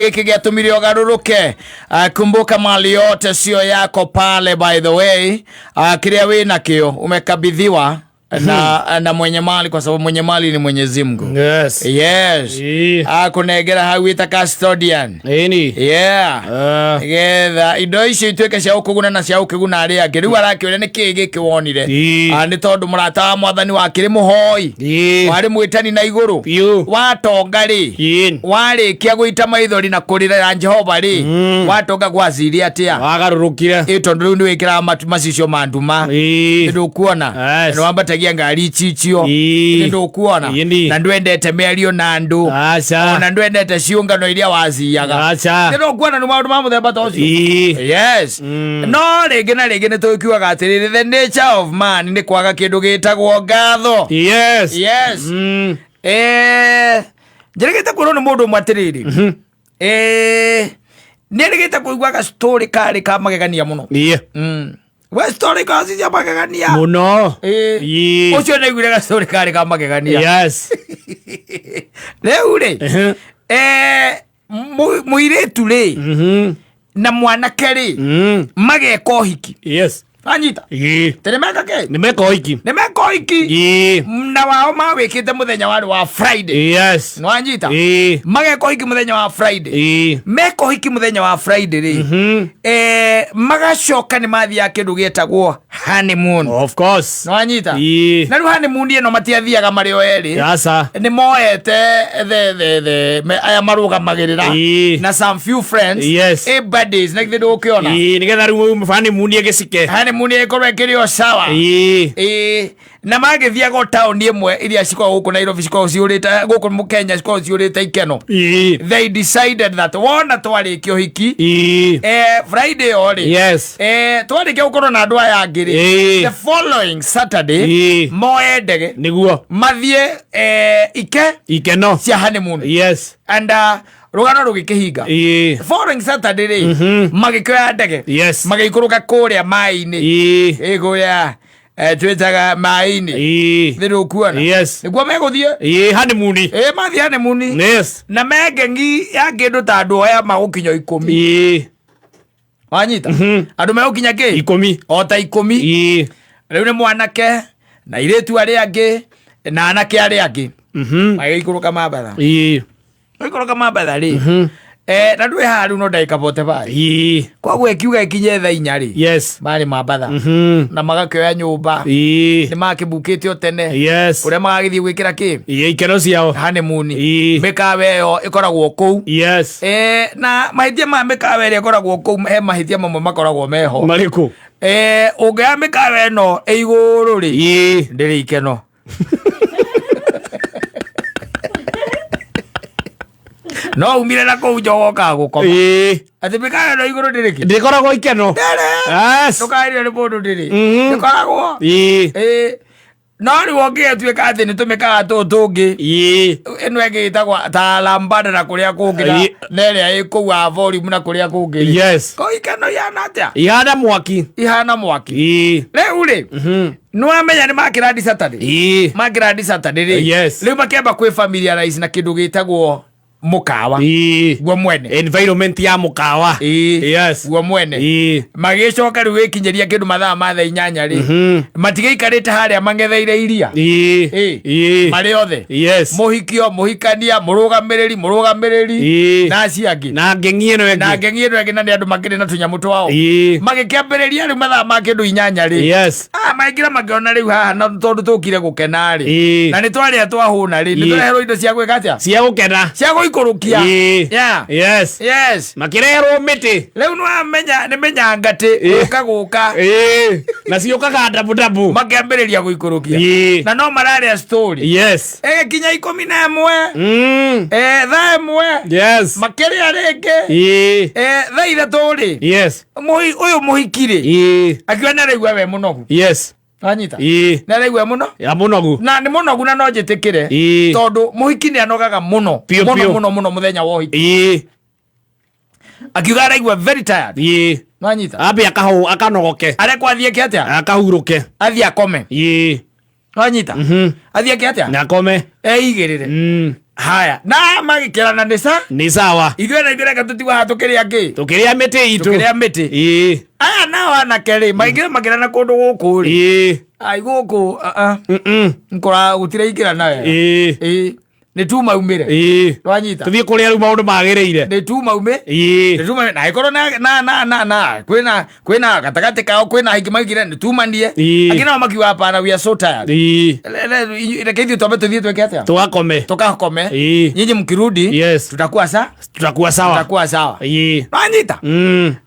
Hiki getumiri ogaruruke. Kumbuka mali yote sio yako pale, by the way. Kiria wina kio umekabidhiwa na mwenye mali, kwa sababu mwenye mali ni Mwenyezi Mungu. Yes. Yes. Akunegera hawita custodian. Yeah. Getha indo icio ituike cia ukuguna na cia ukiguna ari angi riu arakire ni kigi kiwonire. Ni tondu murata wa mwathani wa kiri muhoi. Wari mwitani na iguru. Watonga ri. Warikia guita maithori na kurira Jehova ri. Watonga gwaciri atia. Wagarurukire. Tondu riu ni wikira macicio manduma. Ndu kuona. No ambata ngari chichio ndo kuona na ndwendete merio na andu ona ndwendete ciungano iria waciaga ndo kuona ni maundu ma muthemba tocio. Yes. No rege na rege ni tukiuga atiriri the nature of man ni kwaga kindu gitagwo ngatho. Yes. Yes. Ndirigite kwirwo ni mundu mwatiriri ndirigite kuigwa ka story kari ka magegania muno. We story kasi ya magegania muno. Ucio na igure ka story kari ka magegania. Yes. Leure muiretu ri na mwanake ri mageka uhiki. Yes. Anyita teremeka ke nimeka uhiki na wao mawikite muthenya wa Friday. Yes. No anyita mageka uhiki muthenya wa Friday. Meka uhiki muthenya wa Friday ri magacoka ni mathia kindu gietagwo honeymoon. Of course. No anyita na ru honeymoon ino matiathiaga mari o eri. Yasa ni moete the aya maruga magirira na some few friends. Yes. Buddies like they do ukiona nigetha ru honeymoon igicike honeymoon ikorwe kirio sawa. Na magithia go town imwe iria cikwa guku Nairobi cikwa ciurite guku mu Kenya cikwa ciurite ikeno. They decided that wona twarikio hiki Friday ori. Yes. Twarikio gukorwo na andu aya ngiri the following Saturday moendege niguo mathie ikeno cia honeymoon. Yes. And rugano rugikihinga following Saturday magikioya ndege. Yes. Magikuruka kuria mai-ini iguya twitaga mai-ini thiru kuona. Yes. Niguo meguthie honeymoon. Mathie honeymoon. Yes. Na megengi ya kindu ta andu aya magukinyo 10. Wanyita andu megukinya ki 10 o ta 10. Riu ni mwanake na iretu ari angi na anake ari angi magikuruka mabatha magikuruka mabatha ri na ndwe haru no ndaika bote bai kwa gwe kiuga ikinye tha 4 ri. Yes. Mari mabatha na magakioya nyumba ni makibukite otene. Yes. Ure magithii gwikira ki ikeno ciao honeymoon. Mikawe yo ikoragwo kou. Yes. Na mahitia ma mikawe ire ikoragwo kou he mahitia mamwe makoragwo meho mariku ungeya mikawe no iguru ri ndiri ikeno. No umire na kou jogoka gukoma ati mikawe no iguru ndiriki ndikoragwo ikeno. Yes. Tukaire ni mundu ndiri ndikoragwo no ni wogie tuika ati ni tumikaga tungi eno egitagwa ta lambada na kuria kungira neria ikuwa volume na kuria kungira. Yes. Ko ikeno yana atia ihana mwaki riu ri no amenya ni makiradi Saturday ri. Yes. Riu makemba kwi familiarize na kindu gitagwo mukawa gwo mwene environment ya mukawa. Yes. gwo mwene magicoka riu ikinyeria kindu mathaa ma thaa 8 ri matigaikarite haria mangetheire iria mari othe. Yes. Muhikio muhikania murugamiriri na aciangi na ngengi eno egi na ni andu makiri na tunyamu twao magikiambiriria riu mathaa ma kindu 8 ri. Yes. Maingira magiona riu haha na tondu tukire gukena ri na ni twaria twahuna ri ni twaherwo indo cia gwika atia cia gukena cia guikurukia. Yes. Yes. Makirerwo miti riu no amenya ni menya ngati guka na ciokaga dabu makiambiriria guikurukia na no mararia story. Yes. Kinya 11 thaa 1 Yes. makiria ringi thaa 3 ri. Yes. Uyu muhikiri akiona raigua we munogu. Yes. Anyita na raigua muno ya munogu na ni munogu na no njitikire tondu muhiki ni anogaga muno muthenya wa uhiki akiuga raigua very tired. Anyita abi akanogoke arekwa athie ki atia akahuruke athie akome. Anyita athie ki atia na akome eigirire haya na magikirana ni sawa ithuĩ na ithuĩ reka tũtigwa tũkĩrĩa ngĩ tũkĩrĩa mĩtĩ itũ tũkĩrĩa mĩtĩ aya nao anake rĩ maingĩ makĩrana kũndũ gũkũ rĩ ai gũkũ nkora gũtiraingĩra nawe nĩ tu maumĩre twanyita tũthiĩ kũrĩa rĩu maũndũ magĩrĩire nĩ tu maume na ikorwo na kwĩna gatagatĩ kao kwĩna aingĩ magĩkire nĩ tumanie angĩ nao makiuga hapana we are so tired reke ithuĩ twambe tũthiĩ twĩke atĩa tukakome nyinyi mkirudi tutakuwa sawa twanyita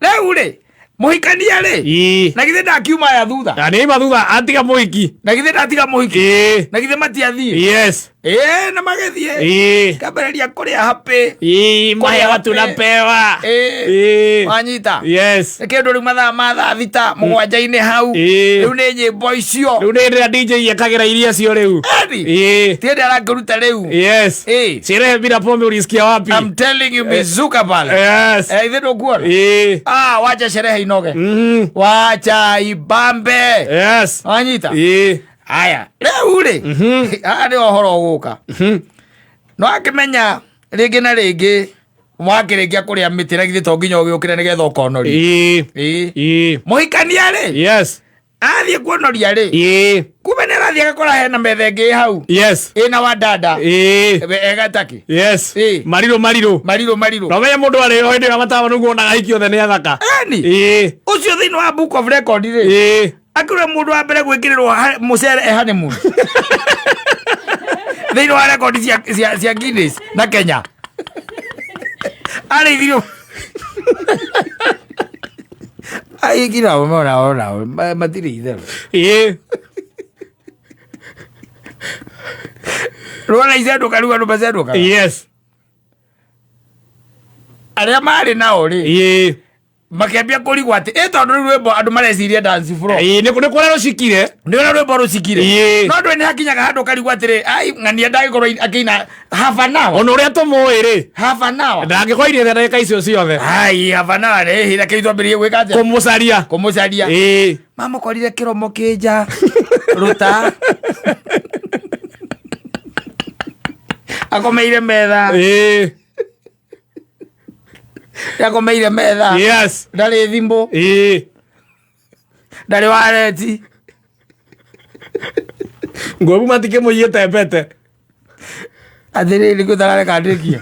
rĩu rĩ mũhikania rĩ na githĩ ndakiuma ya thutha nĩima thutha atiga mũhiki na githĩ ndatiga mũhiki na githĩ matiathiĩ na magĩthiĩ kambereria kũrĩa happy maheaga tunapewa wanyita nĩ kĩndũ rĩu mathaa ma thaa thita mũgwanja-inĩ hau rĩu nĩ nyĩmbo icio rĩu nĩ rĩrĩa DJ ekagĩra iria cio rĩu tiende arakĩruta rĩu sherehe bila pombe ulisikia wapi? I'm telling you mizuka pale ithe ndũkuona wacha sherehe inoge wacha ibambe wanyita haya rĩu rĩ nĩ ũhoro ũgũka no akĩmenya rĩngĩ na rĩngĩ mwakĩrĩkia kũrĩa mĩtĩ na githĩ to nginya ũgĩũkĩre nĩgetha ũkonoria mũhikania rĩ athiĩ kuonoria rĩ kumbe nĩ arathiĩ agakora hena metha ĩngĩ hau ĩna wadada egataki marirũ no menye mũndũ arĩ hĩndĩ ĩrĩa matawa nĩguo onaga hiki othe nĩ athaka ũcio thĩinĩ wa book of record rĩ akĩrĩa mũndũ wa mbere gwĩkĩrĩrwo mũcere honeymoon thĩinĩ wa record cia Guinness na Kenya arĩithirio aigira ona matirĩ itherũ rwona icendũka rĩu andũ macendũka arĩa marĩ nao rĩ makĩambia kũrigwo atĩ tondũ rĩu rwĩmbo andũ mareciria dance floor nĩ kũrĩa rũcikire nĩ ũrĩa rwĩmbo rũcikire no ndwe nĩ hakinyaga handũ ũkarigwo atĩrĩ ng'ania ndagĩkorwo akĩina half an hour ona ũrĩa tũmũĩ rĩ half an hour ndangĩkorwo iria ndagĩka icio ciothe half an hour reke itwambĩrĩrie gwĩka atĩa kũmũcaria mamũkorire kĩromo kĩnja rũta akomeire metha yakomeire metha ndarĩ thimũ ndarĩ wareti ngobu matikĩmũiyĩte mbete atĩrĩrĩ gũtarareka ndĩkia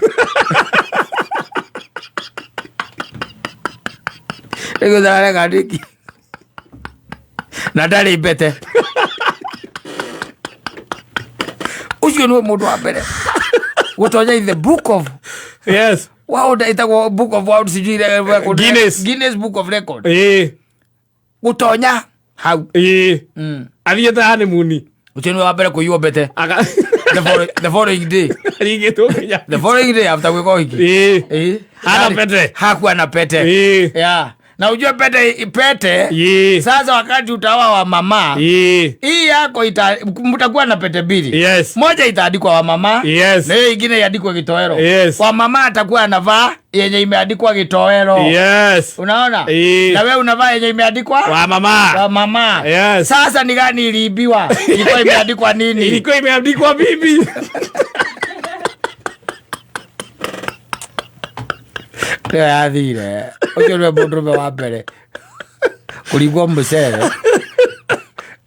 gũtarareka ndĩkia na ndarĩ mbete ucio nĩwe mũndũ wa mbere gũtonya in the book of World itagwo book of world sijui Guinness book of record gũtonya hau athiĩte honeymoon ucio nĩwe wa mbere kũiywo mbete the following day the following day after gwĩka ũhiki hana pete hakuwa na pete na ujue pete sasa wakati utawa wa mama hii yako mtakuwa na pete mbili moja itaandikwa wa mama na hiyo ingine iandikwe kitowero wa mama atakuwa anavaa yenye imeandikwa kitowero unaona na wewe unavaa yenye imeandikwa wa mama sasa ni gani iliibiwa ilikuwa imeandikwa nini ilikuwa imeandikwa bibi yathire ucio nĩwe mũndũrũme wa mbere kũringwo mũcere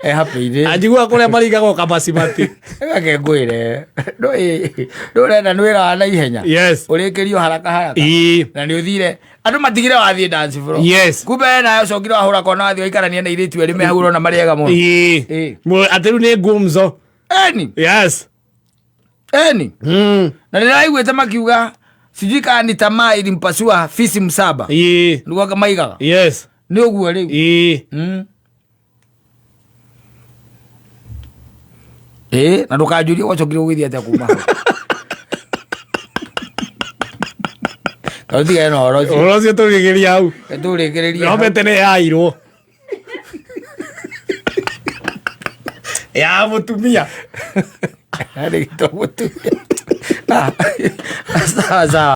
happy-inĩ anjigua kũrĩa marigagwo kamacimati gakengwĩre ndũrenda nĩ wĩra wa naihenya ũrĩkĩrio haraka na nĩ ũthire andũ matigire wathiĩ dance floor kumbe nayo cokire wahũra kona wathiĩ waikarania na irĩtu erĩ me hau ũrona marĩega mũno atĩ rĩu nĩ ngumzo na nĩraiguĩte makiuga sijui kaa ni tamaa ilimpasua fisi msaba ndugu kama maigaga ni ũguo rĩu na ndũkanjũrie wacokire gũgĩthiĩ atĩa kuma kaũtigae na ũhoro ũcio tũrĩgĩria hau tũrĩgĩrĩria no tene yairwo ya mũtumia arĩ gĩtwa mũtumia sawa sawa